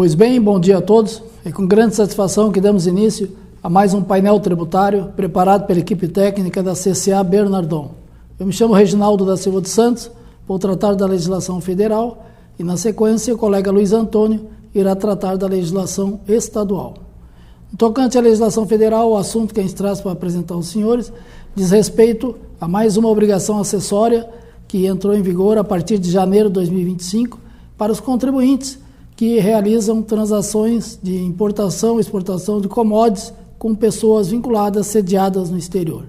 Pois bem, bom dia a todos. É com grande satisfação que damos início a mais um painel tributário preparado pela equipe técnica da CCA Bernardon. Eu me chamo Reginaldo da Silva dos Santos, vou tratar da legislação federal e, na sequência, o colega Luiz Antônio irá tratar da legislação estadual. No tocante à legislação federal, o assunto que a gente traz para apresentar aos senhores diz respeito a mais uma obrigação acessória que entrou em vigor a partir de janeiro de 2025 para os contribuintes que realizam transações de importação e exportação de commodities com pessoas vinculadas sediadas no exterior.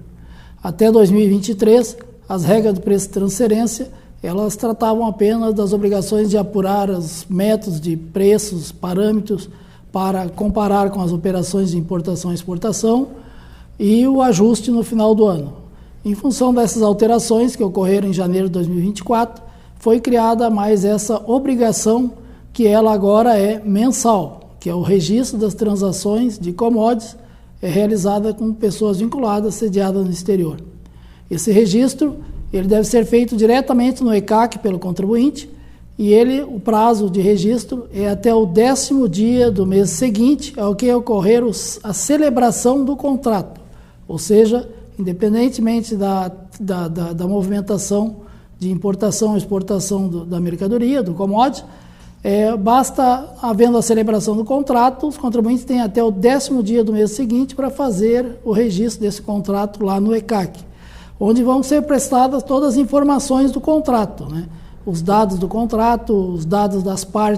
Até 2023, as regras do preço de transferência, elas tratavam apenas das obrigações de apurar os métodos de preços, parâmetros, para comparar com as operações de importação e exportação e o ajuste no final do ano. Em função dessas alterações que ocorreram em janeiro de 2024, foi criada mais essa obrigação que ela agora é mensal, que é o registro das transações de commodities realizada com pessoas vinculadas, sediadas no exterior. Esse registro ele deve ser feito diretamente no ECAC pelo contribuinte e o prazo de registro é até o 10º dia do mês seguinte ao que ocorrer a celebração do contrato, ou seja, independentemente da movimentação de importação e exportação da mercadoria, do commodity, basta, havendo a celebração do contrato, os contribuintes têm até o 10º dia do mês seguinte para fazer o registro desse contrato lá no ECAC, onde vão ser prestadas todas as informações do contrato, né? Os dados do contrato, os dados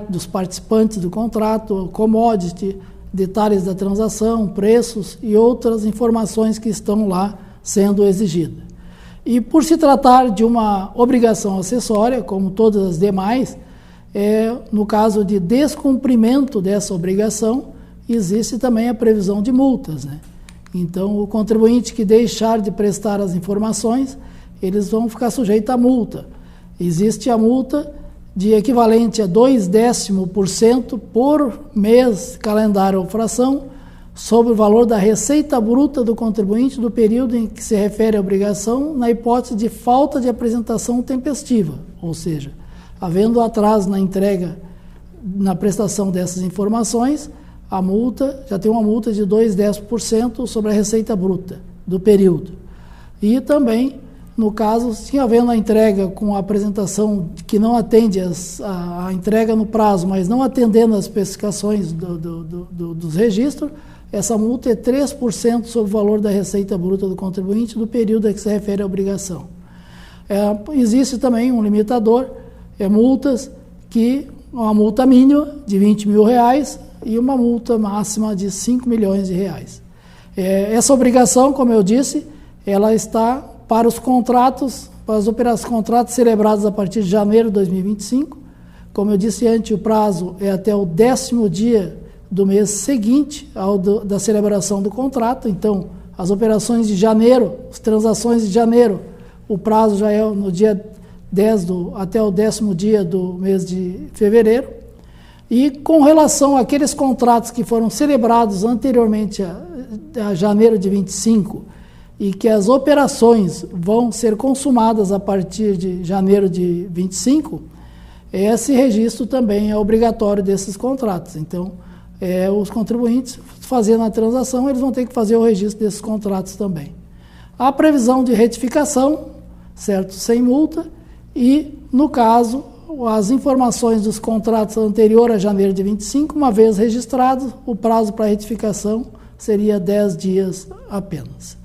dos participantes do contrato, commodity, detalhes da transação, preços e outras informações que estão lá sendo exigidas. E por se tratar de uma obrigação acessória, como todas as demais, no caso de descumprimento dessa obrigação, existe também a previsão de multas, né? Então, o contribuinte que deixar de prestar as informações, eles vão ficar sujeitos à multa. Existe a multa de equivalente a 0,2% por mês, calendário ou fração, sobre o valor da receita bruta do contribuinte do período em que se refere a obrigação, na hipótese de falta de apresentação tempestiva, ou seja, havendo atraso na entrega, na prestação dessas informações, a multa já tem uma multa de 2,10% sobre a receita bruta do período. E também, no caso, se havendo a entrega com a apresentação que não atende a entrega no prazo, mas não atendendo as especificações dos registros, essa multa é 3% sobre o valor da receita bruta do contribuinte do período a que se refere à obrigação. Existe também um limitador, multas que uma multa mínima de R$20 mil e uma multa máxima de R$5 milhões. Essa obrigação, como eu disse, ela está para os contratos, para as operações contratos celebrados a partir de janeiro de 2025. Como eu disse antes, o prazo é até o 10º dia do mês seguinte da celebração do contrato. Então, as operações de janeiro, as transações de janeiro, o prazo já é no dia 10 até o 10º dia do mês de fevereiro. E com relação àqueles contratos que foram celebrados anteriormente a janeiro de 25 e que as operações vão ser consumadas a partir de janeiro de 25, esse registro também é obrigatório desses contratos. Então, os contribuintes fazendo a transação, eles vão ter que fazer o registro desses contratos também. A previsão de retificação, certo, sem multa, e, no caso, as informações dos contratos anteriores a janeiro de 25, uma vez registrados, o prazo para retificação seria 10 dias apenas.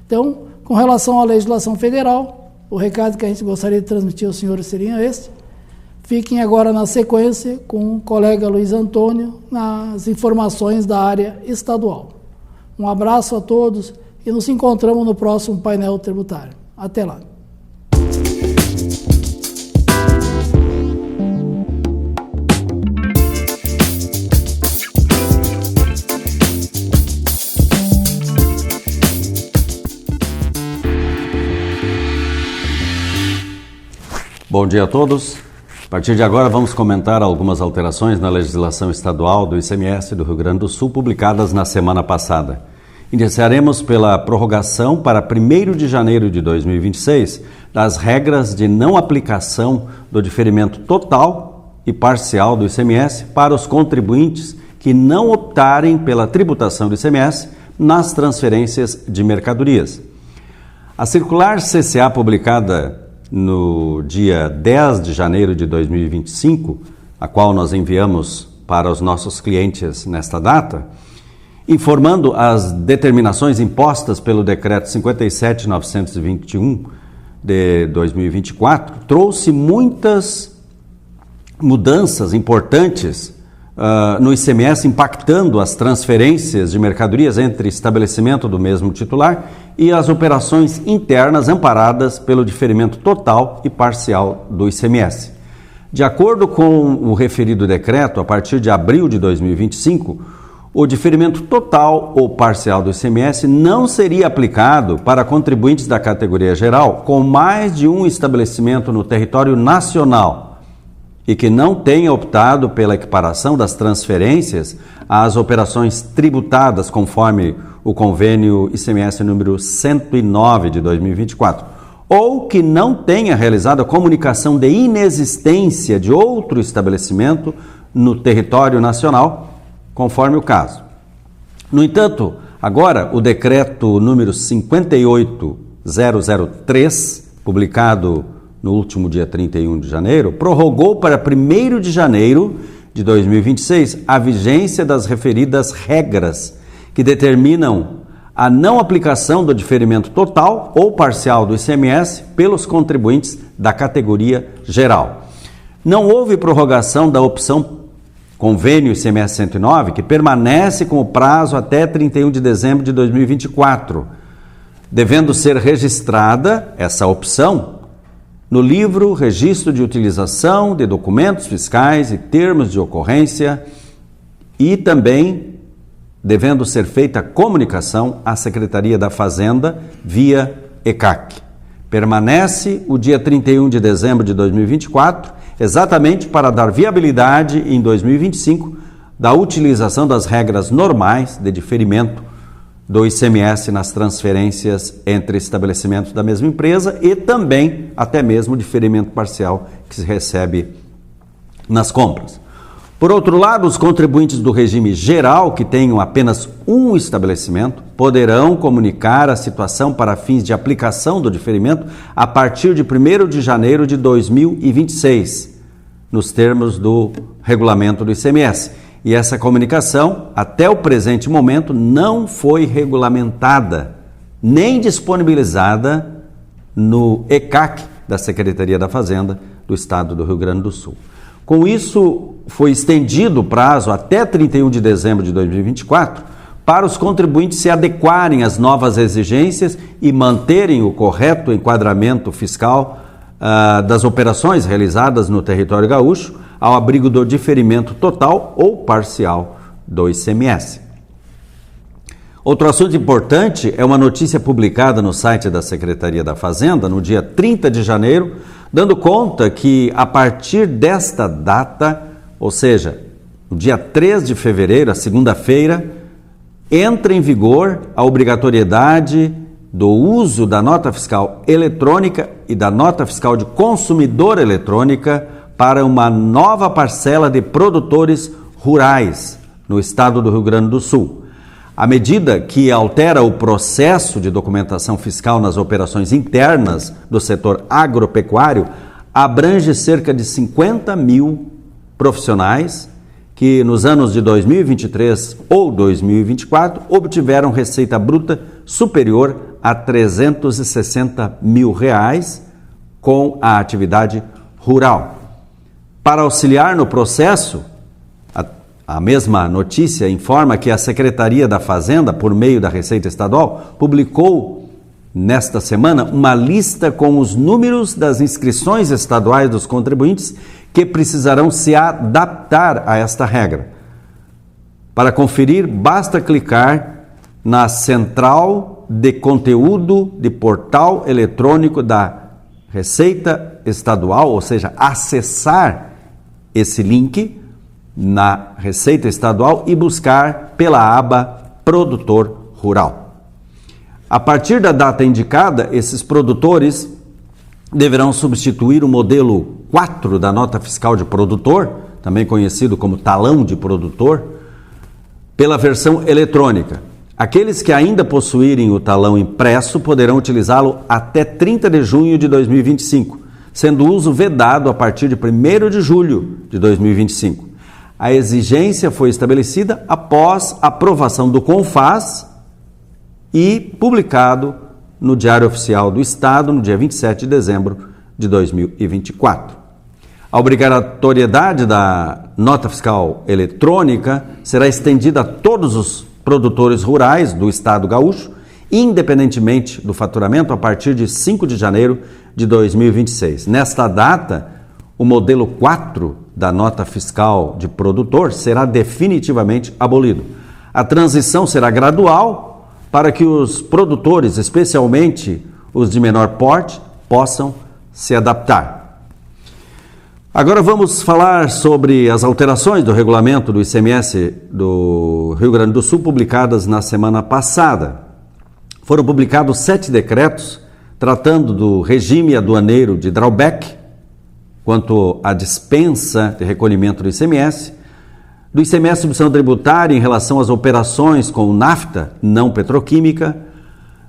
Então, com relação à legislação federal, o recado que a gente gostaria de transmitir aos senhores seria este. Fiquem agora na sequência com o colega Luiz Antônio nas informações da área estadual. Um abraço a todos e nos encontramos no próximo painel tributário. Até lá. Bom dia a todos. A partir de agora vamos comentar algumas alterações na legislação estadual do ICMS do Rio Grande do Sul publicadas na semana passada. Iniciaremos pela prorrogação para 1º de janeiro de 2026 das regras de não aplicação do diferimento total e parcial do ICMS para os contribuintes que não optarem pela tributação do ICMS nas transferências de mercadorias. A circular CCA, publicada no dia 10 de janeiro de 2025, a qual nós enviamos para os nossos clientes nesta data, informando as determinações impostas pelo Decreto 57.921 de 2024, trouxe muitas mudanças importantes no ICMS, impactando as transferências de mercadorias entre estabelecimento do mesmo titular e as operações internas amparadas pelo diferimento total e parcial do ICMS. De acordo com o referido decreto, a partir de abril de 2025, o diferimento total ou parcial do ICMS não seria aplicado para contribuintes da categoria geral com mais de um estabelecimento no território nacional e que não tenha optado pela equiparação das transferências às operações tributadas conforme o convênio ICMS número 109 de 2024, ou que não tenha realizado a comunicação de inexistência de outro estabelecimento no território nacional, conforme o caso. No entanto, agora o decreto número 58003, publicado no último dia 31 de janeiro, prorrogou para 1º de janeiro de 2026 a vigência das referidas regras que determinam a não aplicação do diferimento total ou parcial do ICMS pelos contribuintes da categoria geral. Não houve prorrogação da opção convênio ICMS 109, que permanece com o prazo até 31 de dezembro de 2024, devendo ser registrada essa opção no livro Registro de Utilização de Documentos Fiscais e Termos de Ocorrência e também devendo ser feita comunicação à Secretaria da Fazenda via ECAC. Permanece o dia 31 de dezembro de 2024, exatamente para dar viabilidade em 2025 da utilização das regras normais de diferimento do ICMS nas transferências entre estabelecimentos da mesma empresa e também até mesmo diferimento parcial que se recebe nas compras. Por outro lado, os contribuintes do regime geral que tenham apenas um estabelecimento poderão comunicar a situação para fins de aplicação do diferimento a partir de 1º de janeiro de 2026, nos termos do regulamento do ICMS. E essa comunicação, até o presente momento, não foi regulamentada, nem disponibilizada no ECAC da Secretaria da Fazenda do Estado do Rio Grande do Sul. Com isso, foi estendido o prazo até 31 de dezembro de 2024 para os contribuintes se adequarem às novas exigências e manterem o correto enquadramento fiscal das operações realizadas no território gaúcho, ao abrigo do diferimento total ou parcial do ICMS. Outro assunto importante é uma notícia publicada no site da Secretaria da Fazenda no dia 30 de janeiro, dando conta que a partir desta data, ou seja, no dia 3 de fevereiro, a segunda-feira, entra em vigor a obrigatoriedade do uso da nota fiscal eletrônica e da nota fiscal de consumidor eletrônica para uma nova parcela de produtores rurais no estado do Rio Grande do Sul. A medida que altera o processo de documentação fiscal nas operações internas do setor agropecuário abrange cerca de 50 mil profissionais que nos anos de 2023 ou 2024 obtiveram receita bruta superior a R$ 360 mil com a atividade rural. Para auxiliar no processo, a mesma notícia informa que a Secretaria da Fazenda, por meio da Receita Estadual, publicou nesta semana uma lista com os números das inscrições estaduais dos contribuintes que precisarão se adaptar a esta regra. Para conferir, basta clicar na central de conteúdo de portal eletrônico da Receita Estadual, ou seja, acessar esse link na Receita Estadual e buscar pela aba Produtor Rural. A partir da data indicada, esses produtores deverão substituir o modelo 4 da nota fiscal de produtor, também conhecido como talão de produtor, pela versão eletrônica. Aqueles que ainda possuírem o talão impresso poderão utilizá-lo até 30 de junho de 2025, sendo o uso vedado a partir de 1º de julho de 2025. A exigência foi estabelecida após aprovação do CONFAS e publicado no Diário Oficial do Estado no dia 27 de dezembro de 2024. A obrigatoriedade da nota fiscal eletrônica será estendida a todos os produtores rurais do Estado gaúcho, independentemente do faturamento, a partir de 5 de janeiro de 2026. Nesta data, o modelo 4 da nota fiscal de produtor será definitivamente abolido. A transição será gradual para que os produtores, especialmente os de menor porte, possam se adaptar. Agora vamos falar sobre as alterações do regulamento do ICMS do Rio Grande do Sul publicadas na semana passada. Foram publicados 7 decretos tratando do regime aduaneiro de drawback, quanto à dispensa de recolhimento do ICMS submissão tributária em relação às operações com nafta não petroquímica,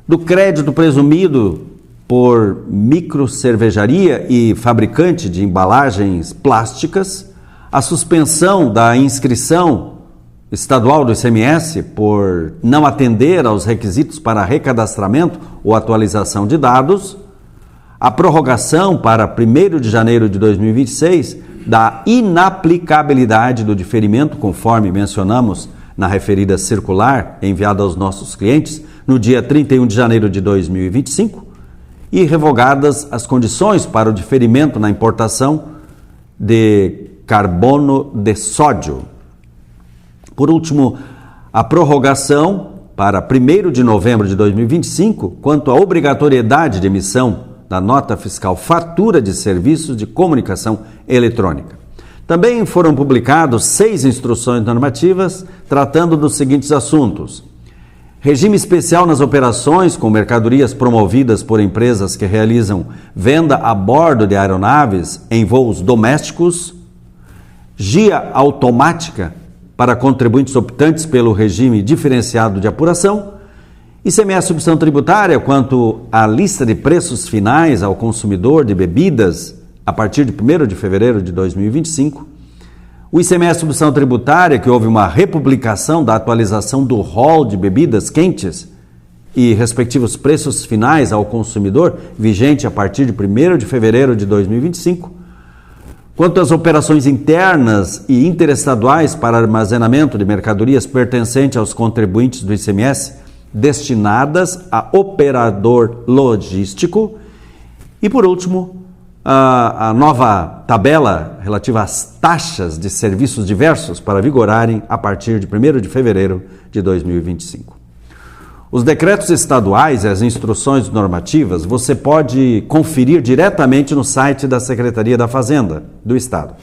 do crédito presumido por microcervejaria e fabricante de embalagens plásticas, a suspensão da inscrição estadual do ICMS por não atender aos requisitos para recadastramento ou atualização de dados, a prorrogação para 1º de janeiro de 2026 da inaplicabilidade do diferimento, conforme mencionamos na referida circular enviada aos nossos clientes no dia 31 de janeiro de 2025, e revogadas as condições para o diferimento na importação de carbono de sódio. Por último, a prorrogação para 1º de novembro de 2025 quanto à obrigatoriedade de emissão da nota fiscal fatura de serviços de comunicação eletrônica. Também foram publicados 6 instruções normativas tratando dos seguintes assuntos: regime especial nas operações com mercadorias promovidas por empresas que realizam venda a bordo de aeronaves em voos domésticos, GIA automática para contribuintes optantes pelo regime diferenciado de apuração, ICMS submissão tributária quanto à lista de preços finais ao consumidor de bebidas a partir de 1º de fevereiro de 2025, o ICMS submissão tributária que houve uma republicação da atualização do rol de bebidas quentes e respectivos preços finais ao consumidor vigente a partir de 1º de fevereiro de 2025, quanto às operações internas e interestaduais para armazenamento de mercadorias pertencentes aos contribuintes do ICMS destinadas a operador logístico e, por último, a nova tabela relativa às taxas de serviços diversos para vigorarem a partir de 1º de fevereiro de 2025. Os decretos estaduais e as instruções normativas você pode conferir diretamente no site da Secretaria da Fazenda do Estado.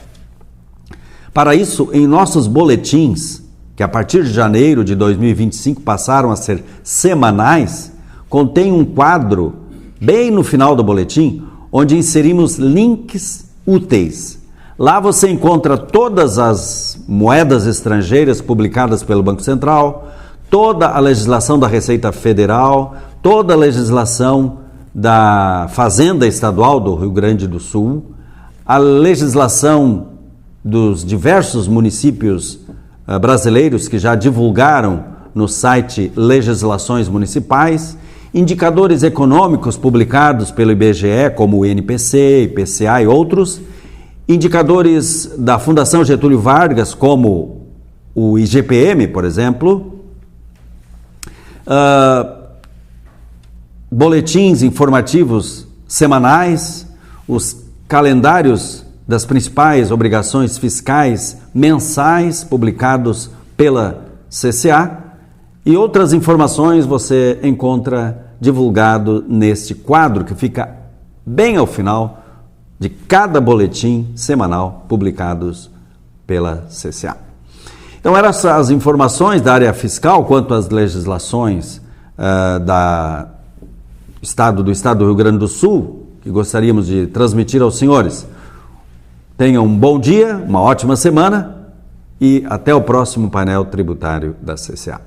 Para isso, em nossos boletins, que a partir de janeiro de 2025 passaram a ser semanais, contém um quadro bem no final do boletim, onde inserimos links úteis. Lá você encontra todas as moedas estrangeiras publicadas pelo Banco Central, toda a legislação da Receita Federal, toda a legislação da Fazenda Estadual do Rio Grande do Sul, a legislação dos diversos municípios brasileiros que já divulgaram no site Legislações Municipais, indicadores econômicos publicados pelo IBGE, como o INPC, IPCA e outros, indicadores da Fundação Getúlio Vargas, como o IGPM, por exemplo, boletins informativos semanais, os calendários das principais obrigações fiscais mensais publicados pela CCA e outras informações você encontra divulgado neste quadro que fica bem ao final de cada boletim semanal publicados pela CCA. Então eram essas informações da área fiscal quanto às legislações do Estado do Rio Grande do Sul que gostaríamos de transmitir aos senhores. Tenham um bom dia, uma ótima semana e até o próximo painel tributário da CCA.